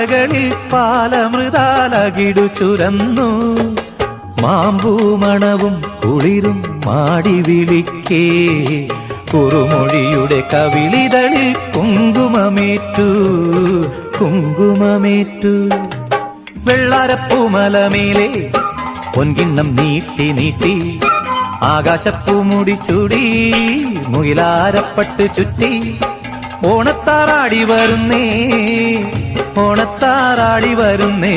പാലകളിൽ പാലമൃതാലകിടു ചുരന്നു മാമ്പൂമണവും കുളിരും മാടി വിളിക്കേ കുറുമൊഴിയുടെ കവിളിതളിൽ കുങ്കുമമേറ്റു കുങ്കുമമേറ്റു വെള്ളാരപ്പൂമലമേലെ പൊൻകിണ്ണം നീട്ടി നീട്ടി ആകാശപ്പൂമുടി ചൂടി മുയിലാരപ്പട്ട് ചുറ്റി ഓണത്താറാടി വരുന്നേ ഓണത്താറാടി വരുന്നേ